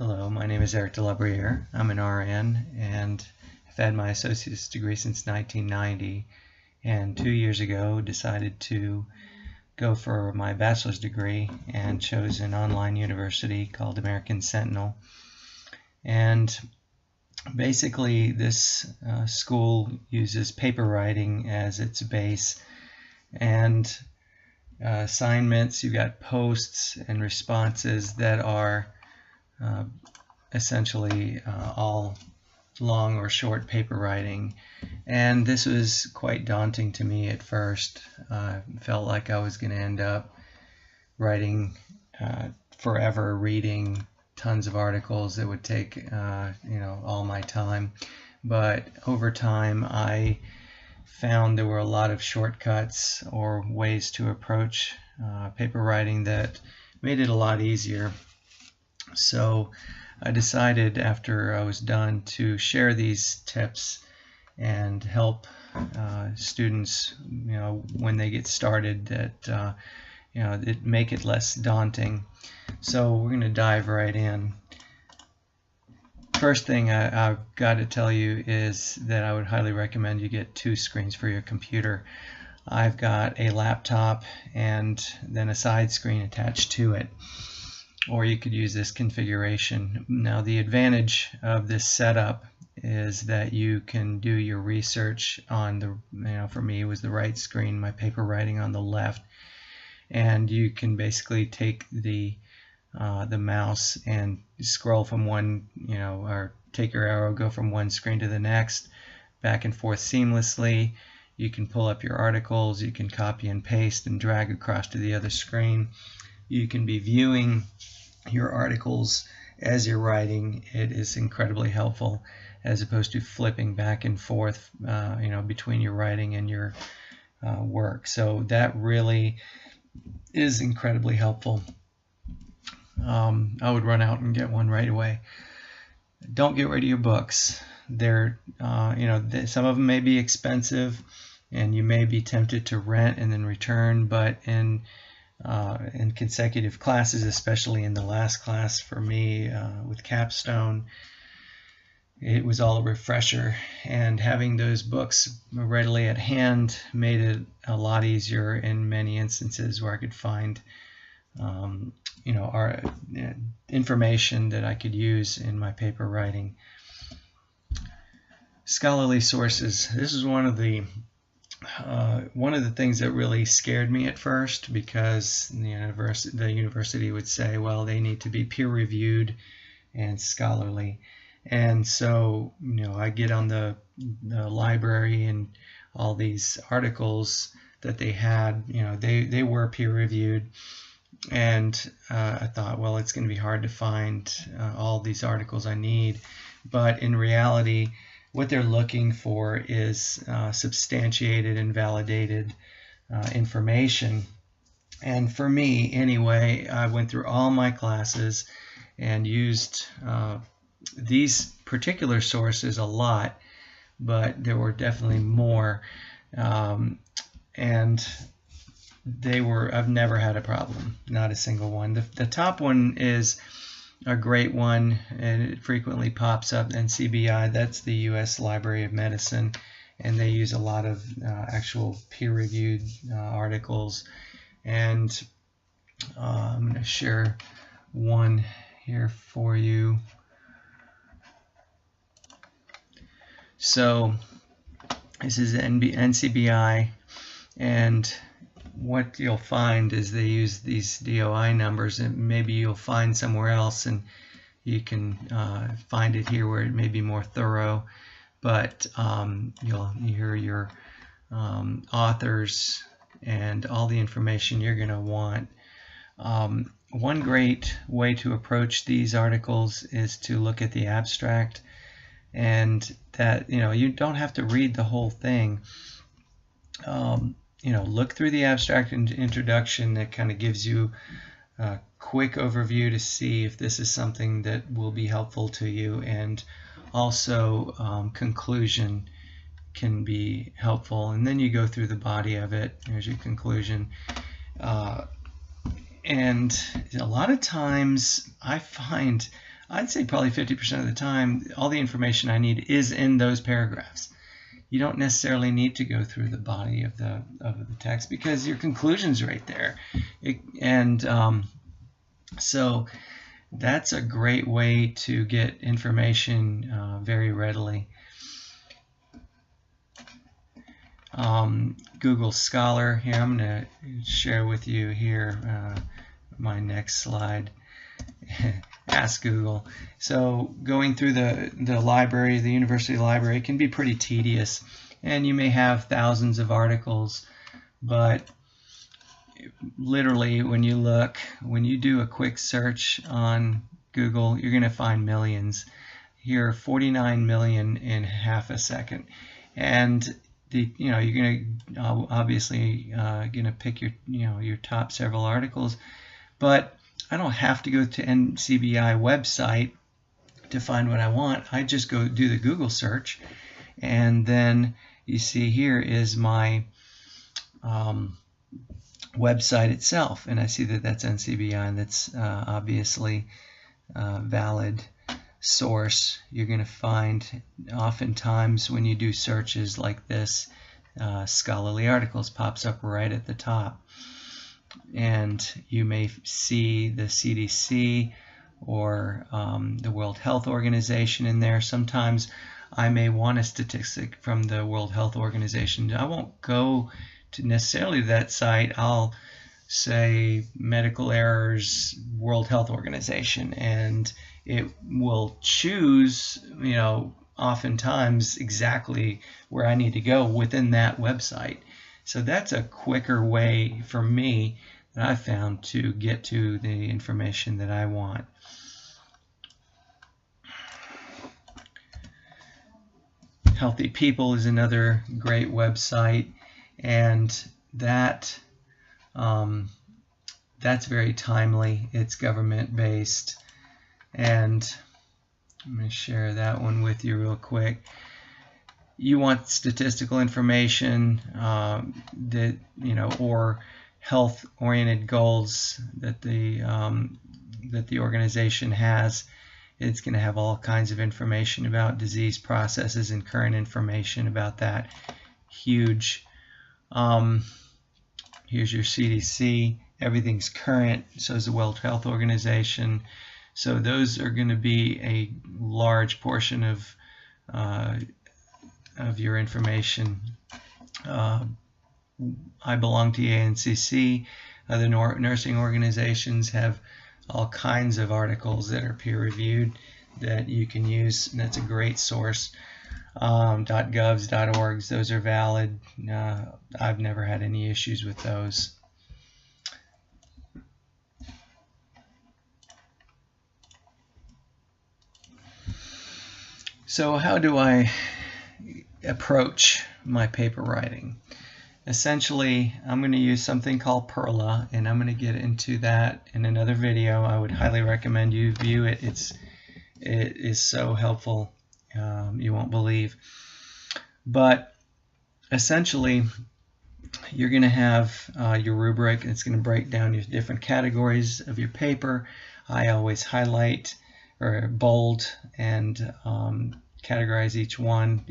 Hello, my name is Eric Delabriere. I'm an RN and have had my associate's degree since 1990, and 2 years ago decided to go for my bachelor's degree and chose an online university called American Sentinel. And basically this school uses paper writing as its base, and assignments, you've got posts and responses that are essentially all long or short paper writing, and this was quite daunting to me at first. Felt like I was going to end up writing forever, reading tons of articles that would take all my time. But over time I found there were a lot of shortcuts or ways to approach paper writing that made it a lot easier. So I decided after I was done to share these tips and help students, when they get started, that it make it less daunting. So we're going to dive right in. First thing I've got to tell you is that I would highly recommend you get 2 screens for your computer. I've got a laptop and then a side screen attached to it, or you could use this configuration. Now the advantage of this setup is that you can do your research on the, for me it was the right screen, my paper writing on the left, and you can basically take the mouse and scroll from one, or take your arrow, go from one screen to the next, back and forth seamlessly. You can pull up your articles, you can copy and paste and drag across to the other screen. You can be viewing your articles as you're writing. It is incredibly helpful as opposed to flipping back and forth between your writing and your work. So that really is incredibly helpful. I would run out and get one right away. Don't get rid of your books. They're some of them may be expensive and you may be tempted to rent and then return, but in consecutive classes, especially in the last class for me with Capstone, it was all a refresher, and having those books readily at hand made it a lot easier in many instances where I could find our information that I could use in my paper writing. Scholarly sources. This is one of the things that really scared me at first, because the university would say, well, they need to be peer-reviewed and scholarly. And so, I get on the library, and all these articles that they had, they were peer-reviewed. And I thought, well, it's going to be hard to find all these articles I need. But in reality, what they're looking for is substantiated and validated information. And for me, anyway, I went through all my classes and used these particular sources a lot, but there were definitely more. And I've never had a problem, not a single one. The top one is a great one, and it frequently pops up, NCBI. That's the U.S. Library of Medicine, and they use a lot of actual peer-reviewed articles. And I'm going to share one here for you. So this is NCBI, and what you'll find is they use these DOI numbers, and maybe you'll find somewhere else and you can find it here where it may be more thorough, but you'll hear your authors and all the information you're going to want. One great way to approach these articles is to look at the abstract, and that you don't have to read the whole thing. Look through the abstract and introduction that kind of gives you a quick overview to see if this is something that will be helpful to you, and also conclusion can be helpful, and then you go through the body of it. Here's your conclusion. And a lot of times I find I'd say probably 50% of the time, all the information I need is in those paragraphs. You don't necessarily need to go through the body of the text because your conclusion's right there. So that's a great way to get information very readily. Google Scholar. Here, I'm going to share with you here my next slide. Ask Google. So going through the library, the university library, can be pretty tedious, and you may have thousands of articles, but literally when you do a quick search on Google, you're going to find millions. Here, 49 million in half a second, and you're going to obviously going to pick your top several articles, but I don't have to go to NCBI website to find what I want. I just go do the Google search, and then you see here is my website itself, and I see that that's NCBI, and that's obviously a valid source. You're going to find oftentimes when you do searches like this, scholarly articles pops up right at the top. And you may see the CDC or the World Health Organization in there. Sometimes I may want a statistic from the World Health Organization. I won't go to necessarily that site. I'll say medical errors, World Health Organization, and it will choose, oftentimes exactly where I need to go within that website. So that's a quicker way for me that I've found to get to the information that I want. Healthy People is another great website, and that's very timely. It's government based, and I'm going to share that one with you real quick. You want statistical information or health-oriented goals that the organization has. It's going to have all kinds of information about disease processes and current information about that. Huge. Here's your CDC. Everything's current. So is the World Health Organization. So those are going to be a large portion of your information. I belong to the ANCC. Other nursing organizations have all kinds of articles that are peer-reviewed that you can use, and that's a great source. .govs, .orgs, those are valid. I've never had any issues with those. So how do I approach my paper writing? Essentially, I'm going to use something called Perla, and I'm going to get into that in another video. I would highly recommend you view it. It is so helpful, you won't believe. But essentially, you're going to have your rubric. It's going to break down your different categories of your paper. I always highlight or bold and categorize each one,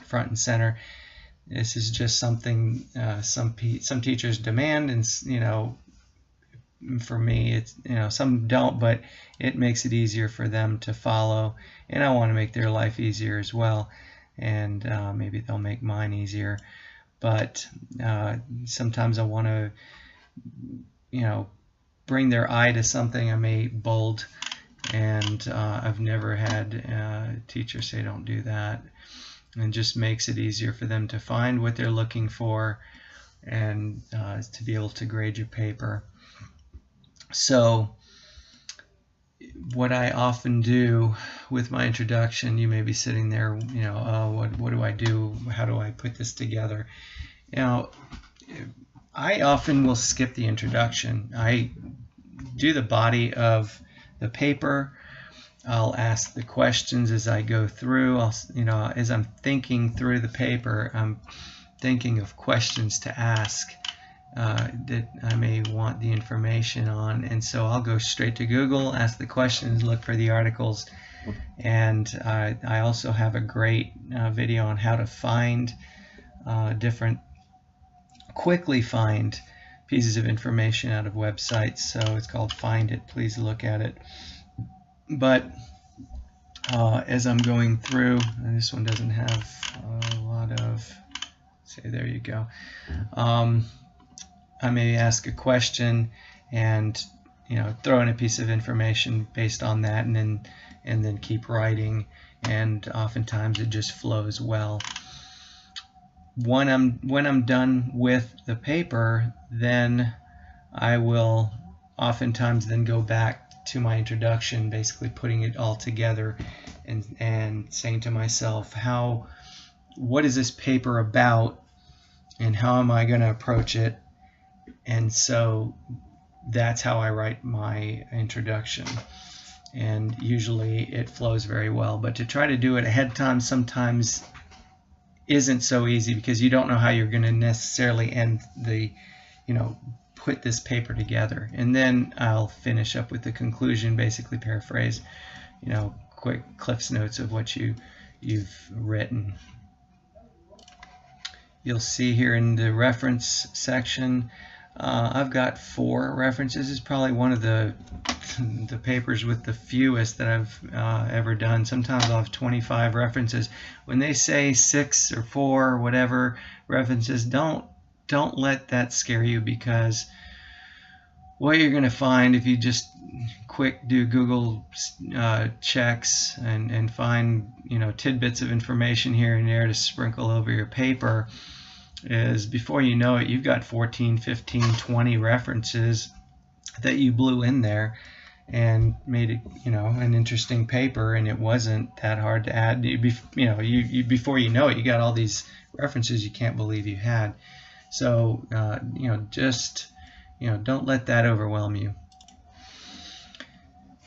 front and center. This is just something some teachers demand, and for me, it's some don't, but it makes it easier for them to follow, and I want to make their life easier as well, and maybe they'll make mine easier. But sometimes I want to, bring their eye to something. I may bold, and I've never had teachers say don't do that. And just makes it easier for them to find what they're looking for and to be able to grade your paper. So what I often do with my introduction, you may be sitting there, oh, what do I do? How do I put this together? I often will skip the introduction. I do the body of the paper. I'll ask the questions as I go through. As I'm thinking through the paper, I'm thinking of questions to ask that I may want the information on, and so I'll go straight to Google, ask the questions, look for the articles, and I also have a great video on how to find quickly find pieces of information out of websites. So it's called Find It. Please look at it. But as I'm going through, and this one doesn't have a lot of, say, there you go. I may ask a question and throw in a piece of information based on that, and then keep writing, and oftentimes it just flows well. When I'm done with the paper, then I will oftentimes then go back to my introduction, basically putting it all together and saying to myself, what is this paper about, and how am I going to approach it? And so that's how I write my introduction, and usually it flows very well. But to try to do it ahead of time sometimes isn't so easy, because you don't know how you're going to necessarily put this paper together. And then I'll finish up with the conclusion, basically paraphrase, quick Cliff's Notes of what you've written. You'll see here in the reference section, I've got 4 references. This is probably one of the papers with the fewest that I've ever done. Sometimes I'll have 25 references. When they say 6 or 4 or whatever references, don't let that scare you, because what you're going to find if you just do Google checks and find tidbits of information here and there to sprinkle over your paper, is before you know it, you've got 14, 15, 20 references that you blew in there and made it, an interesting paper, and it wasn't that hard to add. Before you know it, you got all these references you can't believe you had. So, don't let that overwhelm you.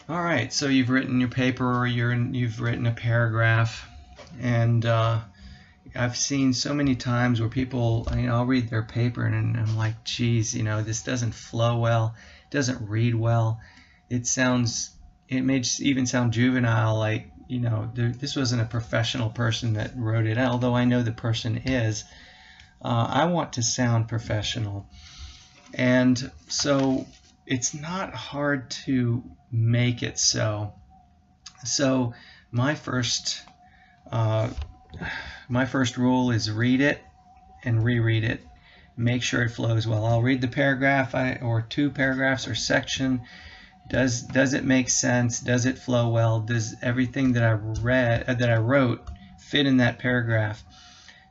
All right, so you've written your paper, or you've written a paragraph, and I've seen so many times where people, I'll read their paper and I'm like, geez, this doesn't flow well, it doesn't read well, it may even sound juvenile, like, this wasn't a professional person that wrote it, although I know the person is. I want to sound professional, and so it's not hard to make it so. So my first rule is read it and reread it. Make sure it flows well. I'll read the paragraph or 2 paragraphs or section. Does it make sense? Does it flow well? Does everything that I wrote fit in that paragraph?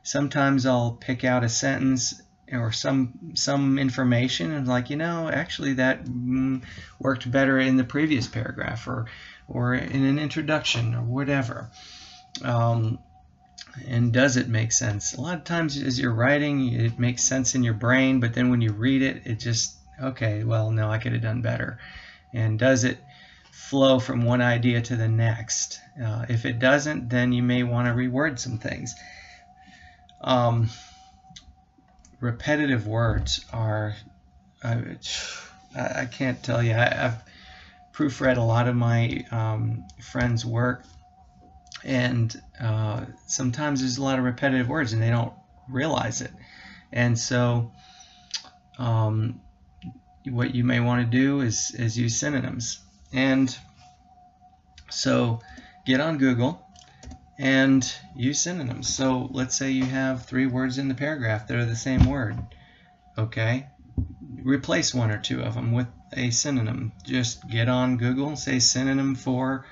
Sometimes I'll pick out a sentence or some information and like, actually that worked better in the previous paragraph or in an introduction or whatever. And does it make sense? A lot of times as you're writing, it makes sense in your brain, but then when you read it, it just, okay, well, no, I could have done better. And does it flow from one idea to the next? If it doesn't, then you may want to reword some things. Repetitive words are, I can't tell you, I've proofread a lot of my friends' work, and sometimes there's a lot of repetitive words and they don't realize it. And so what you may want to do is use synonyms. And so get on Google and use synonyms. So let's say you have 3 words in the paragraph that are the same word. Okay, replace 1 or 2 of them with a synonym. Just get on Google and say synonym for,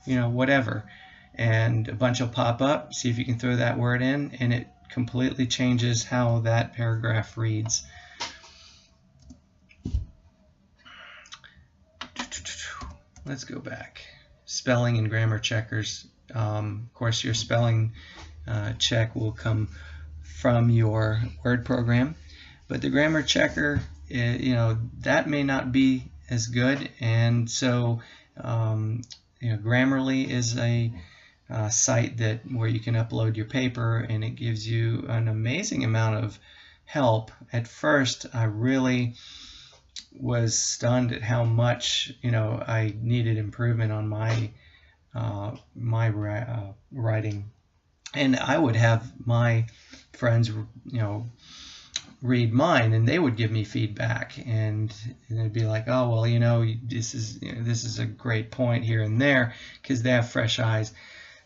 whatever, and a bunch will pop up. See if you can throw that word in, and it completely changes how that paragraph reads. Let's go back. Spelling and grammar checkers. Of course, your spelling check will come from your Word program, but the grammar checker, that may not be as good. And so, Grammarly is a site where you can upload your paper, and it gives you an amazing amount of help. At first, I really was stunned at how much, I needed improvement on my writing. And I would have my friends, read mine, and they would give me feedback, and they'd be like, oh, well, this is a great point here and there, because they have fresh eyes.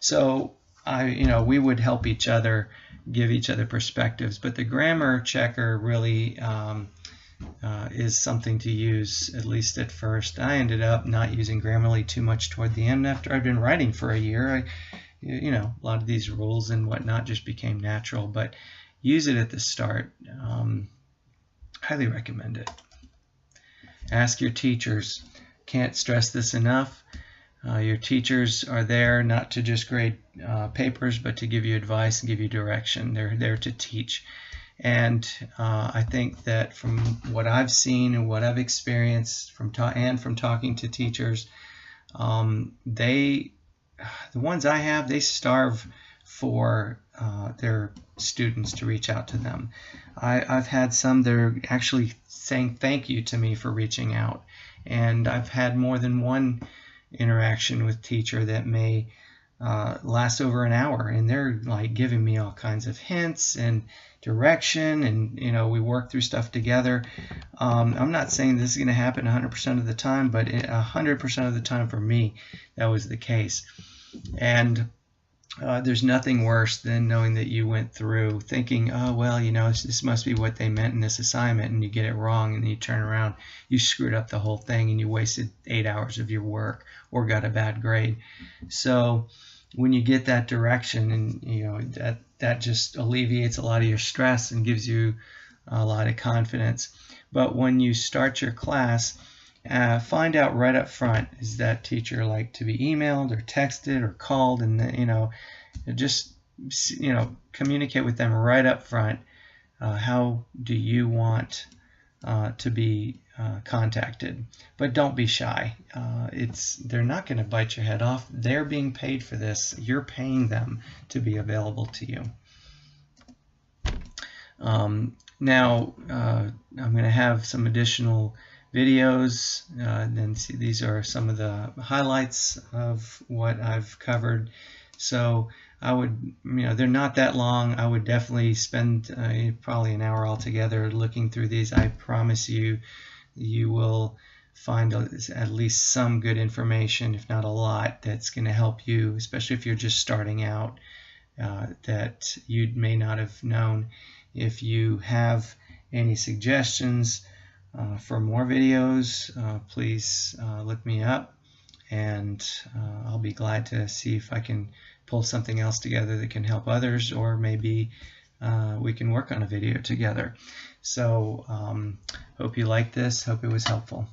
So we would help each other, give each other perspectives. But the grammar checker really is something to use, at least at first. I ended up not using Grammarly too much toward the end. After I'd been writing for a year, a lot of these rules and whatnot just became natural. But use it at the start. Highly recommend it. Ask your teachers. Can't stress this enough. Your teachers are there not to just grade papers, but to give you advice and give you direction. They're there to teach. And I think that from what I've seen and what I've experienced from talking to teachers, the ones I have, they starve for their students to reach out to them. I've had some that are actually saying thank you to me for reaching out, and I've had more than one interaction with teacher that may last over an hour, and they're like giving me all kinds of hints and direction, and we work through stuff together. I'm not saying this is going to happen 100% of the time, but 100% of the time for me that was the case. And there's nothing worse than knowing that you went through thinking, oh, well, this must be what they meant in this assignment, and you get it wrong, and then you turn around, you screwed up the whole thing, and you wasted 8 hours of your work or got a bad grade. So when you get that direction, and that just alleviates a lot of your stress and gives you a lot of confidence. But when you start your class, find out right up front, is that teacher like to be emailed or texted or called, and just communicate with them right up front. How do you want to be contacted? But don't be shy. They're not going to bite your head off. They're being paid for this. You're paying them to be available to you. Now I'm going to have some additional videos, and see, these are some of the highlights of what I've covered. So I would, they're not that long. I would definitely spend probably an hour altogether looking through these. I promise you, you will find at least some good information, if not a lot, that's going to help you, especially if you're just starting out, that you may not have known. If you have any suggestions for more videos, please look me up, and I'll be glad to see if I can pull something else together that can help others, or maybe we can work on a video together. So hope you like this, hope it was helpful.